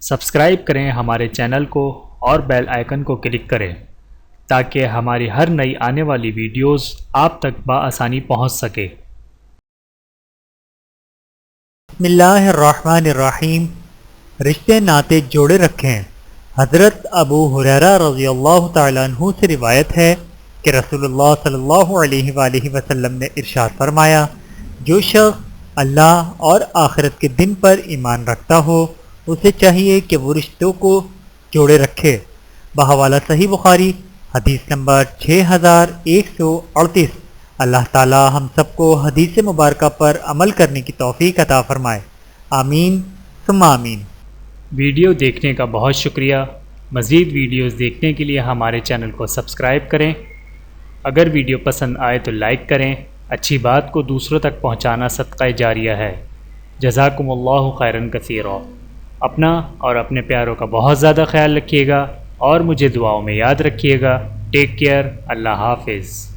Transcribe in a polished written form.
Subscribe کریں ہمارے channel کو اور بیل آئیکن کو کلک کریں تاکہ ہماری ہر نئی آنے والی ویڈیوز آپ تک بآسانی پہنچ سکے۔ بسم اللہ الرحمن الرحیم۔ رشتے ناطے جوڑے رکھیں۔ حضرت ابو ہریرہ رضی اللہ تعالیٰ عنہ سے روایت ہے کہ رسول اللہ صلی اللہ علیہ وآلہ وسلم نے ارشاد فرمایا، جو شخص اللہ اور آخرت کے دن پر ایمان رکھتا ہو اسے چاہیے کہ وہ رشتوں کو جوڑے رکھے۔ بحوالہ صحیح بخاری، حدیث نمبر 6138۔ اللہ تعالی ہم سب کو حدیث مبارکہ پر عمل کرنے کی توفیق عطا فرمائے، آمین ثم آمین۔ ویڈیو دیکھنے کا بہت شکریہ۔ مزید ویڈیوز دیکھنے کے لیے ہمارے چینل کو سبسکرائب کریں۔ اگر ویڈیو پسند آئے تو لائک کریں۔ اچھی بات کو دوسروں تک پہنچانا صدقہ جاریہ ہے۔ جزاکم اللہ خیرا کثیرا۔ اپنا اور اپنے پیاروں کا بہت زیادہ خیال رکھیے گا اور مجھے دعاؤں میں یاد رکھیے گا۔ Take care. اللہ حافظ۔